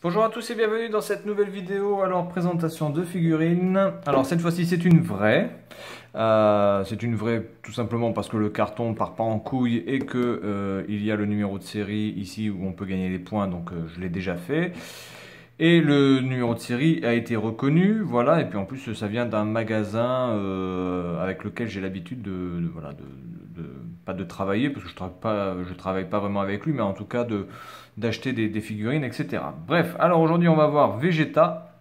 Bonjour à tous et bienvenue dans cette nouvelle vidéo. Alors, présentation de figurines. Alors, cette fois-ci, c'est une vraie. C'est une vraie tout simplement parce que le carton part pas en couille et que il y a le numéro de série ici où on peut gagner des points. Donc, je l'ai déjà fait. Et le numéro de série a été reconnu. Voilà. Et puis, en plus, ça vient d'un magasin avec lequel j'ai l'habitude pas de travailler parce que je travaille pas vraiment avec lui, mais en tout cas d'acheter des figurines, etc. Bref, alors aujourd'hui on va voir Vegeta.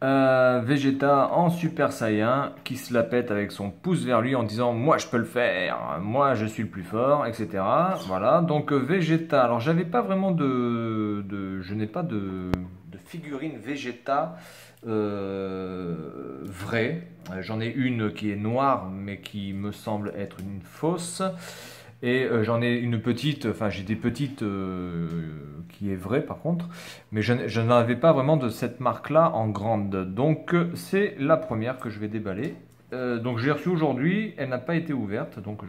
Vegeta en Super Saiyan qui se la pète avec son pouce vers lui en disant moi je peux le faire, moi je suis le plus fort, etc. Voilà, donc Vegeta. Alors j'avais pas vraiment je n'ai pas de figurine Vegeta vraie. J'en ai une qui est noire mais qui me semble être une fausse. Et j'en ai une petite, enfin j'ai des petites qui est vraie par contre, mais je n'en avais pas vraiment de cette marque-là en grande. Donc c'est la première que je vais déballer. Donc je l'ai reçue aujourd'hui, elle n'a pas été ouverte, donc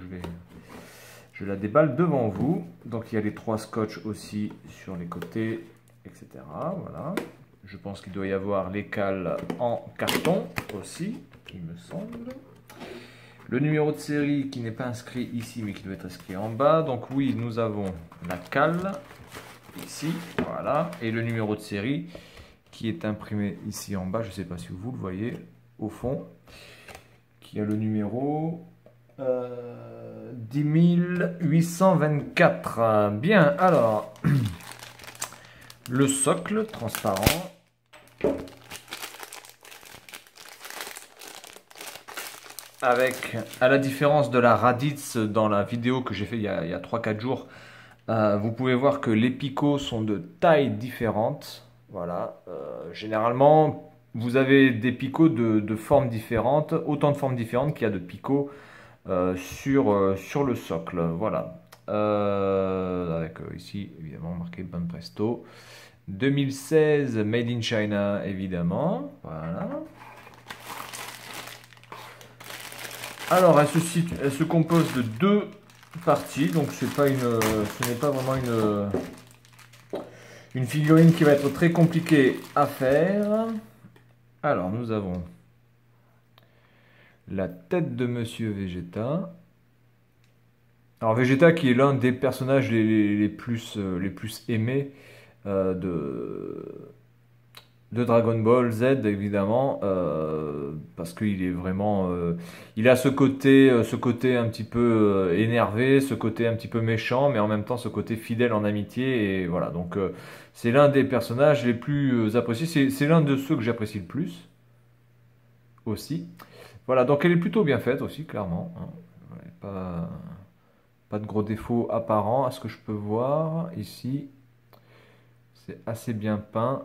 je la déballe devant vous. Donc il y a les 3 scotch aussi sur les côtés, etc. Voilà. Je pense qu'il doit y avoir les cales en carton aussi, il me semble. Le numéro de série qui n'est pas inscrit ici, mais qui doit être inscrit en bas. Donc oui, nous avons la cale, ici, voilà. Et le numéro de série qui est imprimé ici en bas. Je ne sais pas si vous le voyez, au fond. Qui a le numéro 10824. Bien, alors, le socle transparent. Avec, à la différence de la Raditz dans la vidéo que j'ai fait il y a 3-4 jours, vous pouvez voir que les picots sont de tailles différentes. Voilà. Généralement, vous avez des picots de formes différentes, autant de formes différentes qu'il y a de picots sur le socle. Voilà. Avec ici, évidemment, marqué Bon Presto. 2016, Made in China, évidemment. Voilà. Alors, elle se compose de 2 parties, donc ce n'est pas vraiment une figurine qui va être très compliquée à faire. Alors, nous avons la tête de Monsieur Vegeta. Alors, Vegeta qui est l'un des personnages les plus aimés de Dragon Ball Z évidemment parce qu'il est vraiment il a ce côté un petit peu énervé, ce côté un petit peu méchant, mais en même temps ce côté fidèle en amitié, et voilà, donc c'est l'un des personnages les plus appréciés, c'est l'un de ceux que j'apprécie le plus aussi. Voilà, donc elle est plutôt bien faite aussi, clairement, hein. Ouais, pas de gros défauts apparents à ce que je peux voir ici, c'est assez bien peint.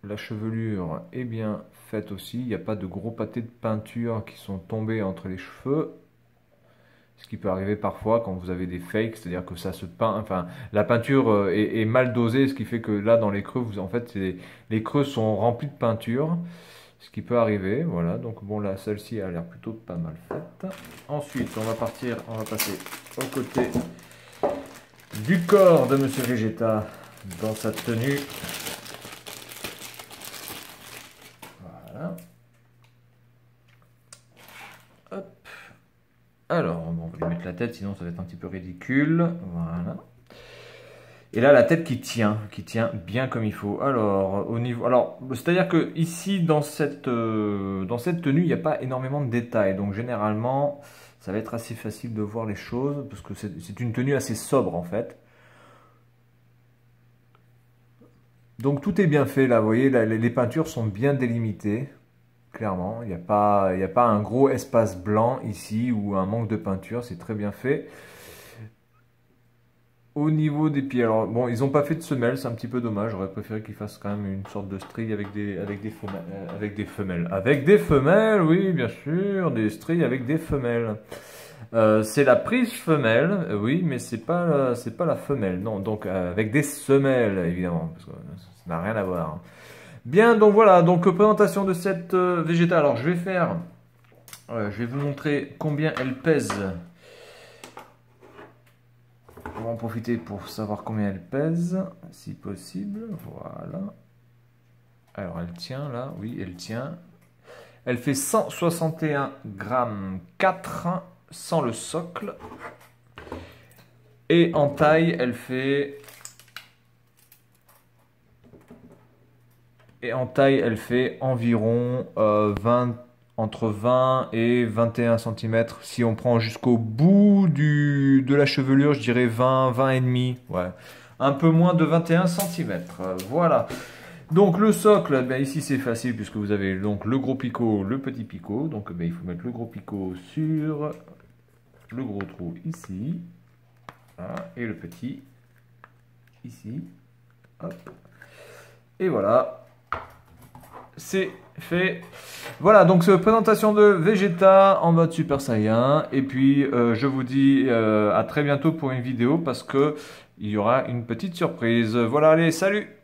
La chevelure est bien faite aussi. Il n'y a pas de gros pâtés de peinture qui sont tombés entre les cheveux. Ce qui peut arriver parfois quand vous avez des fakes, c'est-à-dire que ça se peint, enfin la peinture est mal dosée, ce qui fait que là dans les creux, en fait les creux sont remplis de peinture, ce qui peut arriver. Voilà, donc bon là celle-ci a l'air plutôt pas mal faite. Ensuite on va passer au côté du corps de Monsieur Vegeta dans sa tenue. Voilà. Hop. Alors, bon, on va lui mettre la tête, sinon ça va être un petit peu ridicule. Voilà. Et là, la tête qui tient bien comme il faut. Alors, c'est-à-dire que ici, dans cette tenue, il n'y a pas énormément de détails. Donc, généralement, ça va être assez facile de voir les choses, parce que c'est une tenue assez sobre, en fait. Donc, tout est bien fait, là. Vous voyez, là, les peintures sont bien délimitées. Clairement, il n'y a pas un gros espace blanc ici ou un manque de peinture, c'est très bien fait. Au niveau des pieds, alors bon, ils n'ont pas fait de semelles, c'est un petit peu dommage, j'aurais préféré qu'ils fassent quand même une sorte de string avec des femelles. Avec des femelles, oui, bien sûr, des stries avec des femelles. C'est la prise femelle, oui, mais c'est pas la femelle, non, donc avec des semelles, évidemment, parce que ça n'a rien à voir, hein. Bien, donc voilà, donc présentation de cette Vegeta. Alors je vais vous montrer combien elle pèse. va en profiter pour savoir combien elle pèse, si possible. Voilà. Alors elle tient là, oui, elle tient. Elle fait 161 grammes 4 sans le socle. Et en taille, elle fait... environ entre 20 et 21 cm. Si on prend jusqu'au bout de la chevelure, je dirais 20, 20 et demi. Ouais. Un peu moins de 21 cm. Voilà. Donc le socle, ben ici c'est facile puisque vous avez donc le gros picot, le petit picot. Donc ben, il faut mettre le gros picot sur le gros trou ici. Voilà. Et le petit ici. Hop. Et voilà. C'est fait. Voilà, donc cette présentation de Vegeta en mode Super Saiyan. Et puis, je vous dis à très bientôt pour une vidéo parce que il y aura une petite surprise. Voilà, allez, salut!